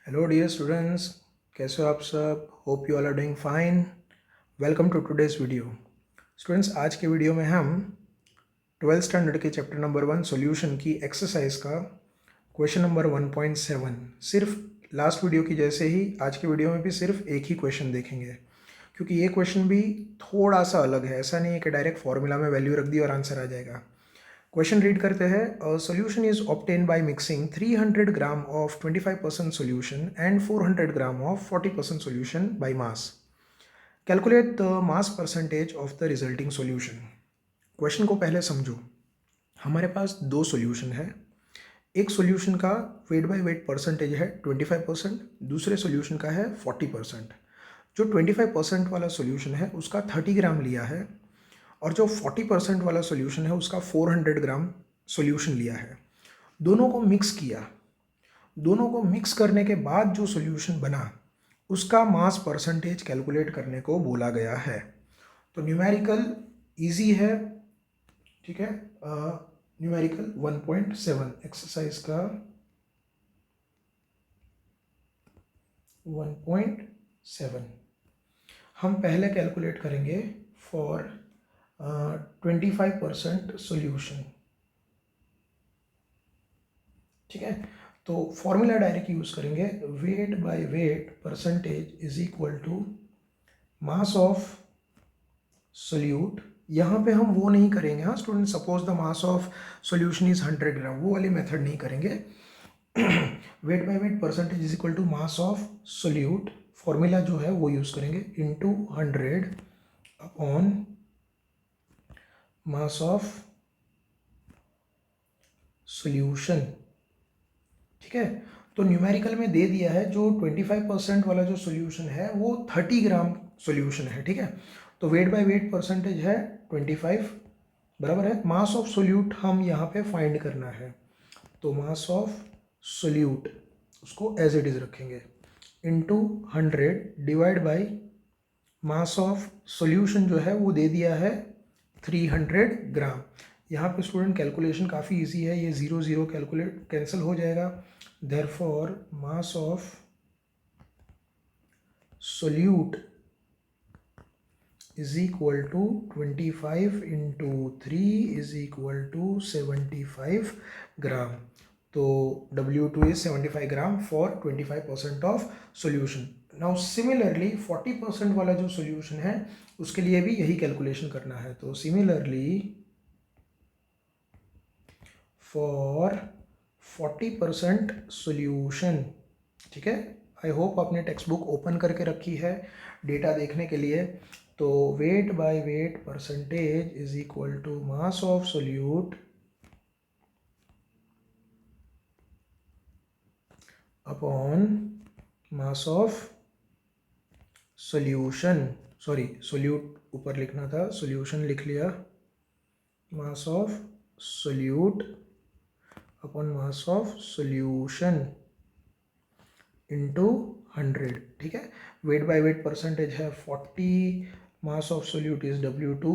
Hello dear students, कैसे हो आप सब? Hope you all are doing fine. Welcome to today's video. Students, आज के वीडियो में हम 12th स्टैंडर्ड के चैप्टर नंबर 1 सॉल्यूशन की एक्सरसाइज का क्वेश्चन नंबर 1.7 सिर्फ लास्ट वीडियो की जैसे ही आज के वीडियो में भी सिर्फ एक ही क्वेश्चन देखेंगे, क्योंकि ये क्वेश्चन भी थोड़ा सा अलग है। ऐसा नहीं है कि डायरेक्ट फॉर्मूला में वैल्यू रख दी और आंसर आ जाएगा। क्वेश्चन रीड करते हैं। A solution is obtain by mixing 300 gram of 25% solution and 400 gram of 40% solution by mass. Calculate the mass percentage of the resulting solution. Question को पहले समझो। हमारे पास दो सॉल्यूशन है। एक सॉल्यूशन का वेट बाय वेट परसेंटेज है 25%, दूसरे सॉल्यूशन का है 40%। जो 25% वाला सॉल्यूशन है उसका 30 ग्राम लिया है और जो 40% वाला सॉल्यूशन है उसका 400 ग्राम सॉल्यूशन लिया है। दोनों को मिक्स किया। दोनों को मिक्स करने के बाद जो सॉल्यूशन बना उसका मास परसेंटेज कैलकुलेट करने को बोला गया है। तो न्यूमेरिकल इजी है, ठीक है। न्यूमेरिकल 1.7 एक्सरसाइज का 1.7 हम पहले कैलकुलेट करेंगे फॉर 25% सॉल्यूशन, ठीक है। तो फॉर्मूला डायरेक्ट यूज करेंगे। Weight by weight percentage is equal to mass of solute. यहाँ पे हम वो नहीं करेंगे, हाँ student, suppose the mass of solution is 100 gram, वो वाली मेथड नहीं करेंगे। Weight by weight percentage is equal to mass of solute, formula जो है वो यूज करेंगे, into 100 upon mass of solution, ठीक है। तो न्यूमेरिकल में दे दिया है जो 25% वाला जो सॉल्यूशन है वो 30 ग्राम सॉल्यूशन है, ठीक है। तो वेट बाय वेट परसेंटेज है 25 बराबर है मास ऑफ सोल्यूट, हम यहाँ पे फाइंड करना है। तो मास ऑफ सोल्यूट उसको एज इट इज रखेंगे, into 100 divide by mass of solution जो है वो दे दिया है 300 ग्राम। यहाँ पे स्टूडेंट कैलकुलेशन काफ़ी इजी है, ये 0 0 कैलकुलेट कैंसिल हो जाएगा। Therefore mass of solute is equal to 25 into 3 is equal to 75 gram. तो W2 is 75 gram for 25% of solution. Now similarly 40% वाला जो सोल्यूशन है उसके लिए भी यही कैलकुलेशन करना है। तो सिमिलरली फॉर 40% सोल्यूशन, ठीक है। आई होप आपने टेक्स्ट बुक ओपन करके रखी है डेटा देखने के लिए। तो weight by weight percentage is equal to mass of solute upon mass of solution, sorry solute ऊपर लिखना था, सोल्यूशन लिख लिया, mass of solute upon mass of solution into 100, ठीक है। वेट बाय वेट परसेंटेज है 40, mass of solute is W2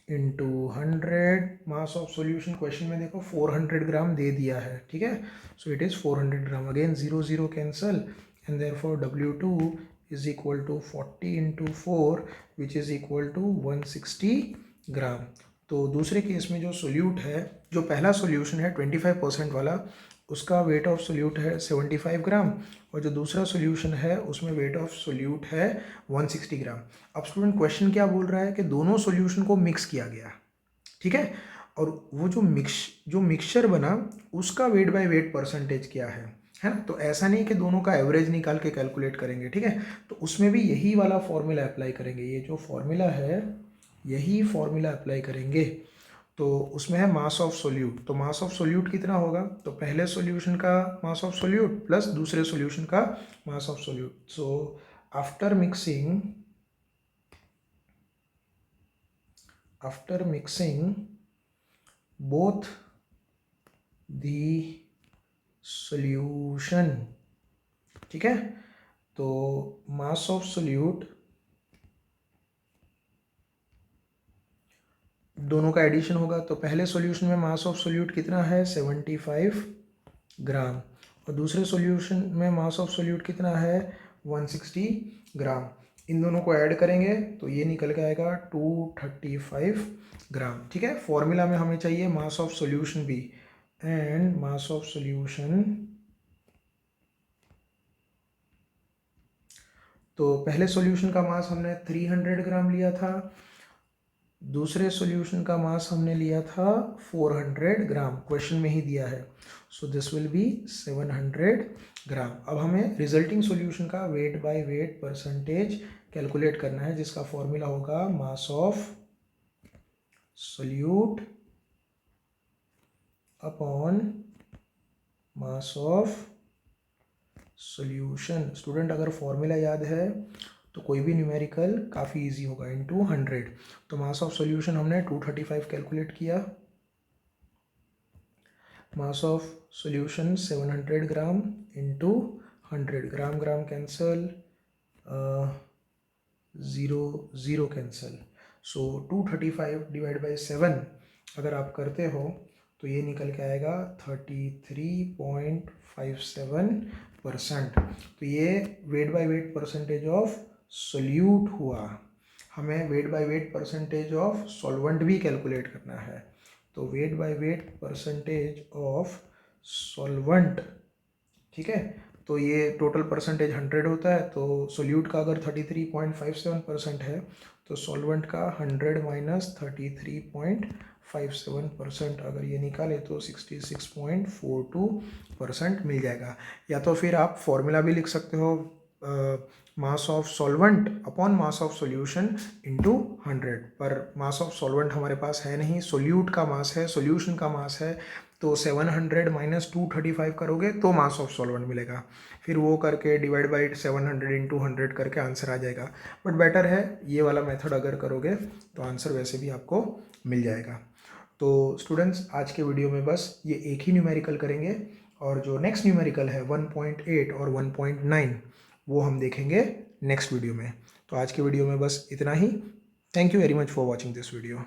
into 100, mass of solution question में देखो 400 ग्राम दे दिया है, ठीक है। So it is 400 gram, again 0 0 cancel and therefore W2 is equal to 40 into 4 which is equal to 160 gram. तो दूसरे केस में जो सोल्यूट है, जो पहला सोल्यूशन है 25% वाला, उसका वेट ऑफ सोल्यूट है 75 ग्राम और जो दूसरा सोल्यूशन है उसमें वेट ऑफ सोल्यूट है 160 ग्राम। अब स्टूडेंट क्वेश्चन क्या बोल रहा है कि दोनों सोल्यूशन को मिक्स किया गया, ठीक है, और वो जो मिक्सचर बना उसका वेट बाय वेट परसेंटेज क्या है ना। तो ऐसा नहीं कि दोनों का एवरेज निकाल के कैलकुलेट करेंगे, ठीक है। तो उसमें भी यही वाला फॉर्मूला अप्लाई करेंगे, ये जो फॉर्मूला है यही फॉर्मूला अप्लाई करेंगे। तो उसमें है मास ऑफ सोल्यूट। तो मास ऑफ सोल्यूट कितना होगा? तो पहले सॉल्यूशन का मास ऑफ सोल्यूट प्लस दूसरे सॉल्यूशन का मास of solute. So after mixing both the solution, ठीक है। तो मास ऑफ सोल्यूट दोनों का एडिशन होगा। तो पहले सॉल्यूशन में मास ऑफ सोल्यूट कितना है 75 ग्राम और दूसरे सॉल्यूशन में मास ऑफ सोल्यूट कितना है 160 ग्राम। इन दोनों को ऐड करेंगे तो ये निकल के आएगा 235 ग्राम। ठीक है, फॉर्मूला में हमें चाहिए मास ऑफ सॉल्यूशन भी, एंड मास ऑफ सॉल्यूशन, तो पहले सॉल्यूशन का मास हमने 300 ग्राम लिया था, दूसरे सॉल्यूशन का मास हमने लिया था 400 ग्राम, क्वेश्चन में ही दिया है। सो दिस विल बी 700 ग्राम। अब हमें रिजल्टिंग सॉल्यूशन का wait by weight percentage calculate करना है, जिसका फॉर्मूला होगा मास of solute upon mass of solution. Student अगर फॉर्मूला याद है तो कोई भी न्यूमेरिकल काफ़ी इजी होगा, इनटू 100। तो मास ऑफ सॉल्यूशन हमने 235 कैलकुलेट किया, मास of solution 700 gram into 100, gram gram cancel, 0 cancel. So 235 divide by 7 अगर आप करते हो तो ये निकल के आएगा 33.57%। तो ये wait by weight percentage of solute हुआ। हमें wait by weight percentage of solvent भी कैलकुलेट करना है। तो weight by weight percentage of solvent, ठीक है, तो ये टोटल परसेंटेज 100 होता है, तो सोल्यूट का अगर 33.57% है तो सॉल्वेंट का 100 माइनस 33.57%, अगर ये निकाले तो 66.42% मिल जाएगा। या तो फिर आप फॉर्मूला भी लिख सकते हो, mass of solvent upon mass of solution into 100, पर मास ऑफ सॉल्वेंट हमारे पास है नहीं, सोल्यूट का मास है, सॉल्यूशन का मास है, तो 700 माइनस 235 करोगे तो मास ऑफ सॉल्वेंट मिलेगा। फिर वो करके डिवाइड बाई 700 इंटू 100 करके आंसर आ जाएगा। बट बेटर है ये वाला मेथड अगर करोगे तो आंसर वैसे भी आपको मिल जाएगा। तो स्टूडेंट्स आज के वीडियो में बस ये एक ही न्यूमेरिकल करेंगे, और जो नेक्स्ट न्यूमेरिकल है 1.8 और 1.9 वो हम देखेंगे नेक्स्ट वीडियो में। तो आज के वीडियो में बस इतना ही। Thank you very much for watching this video.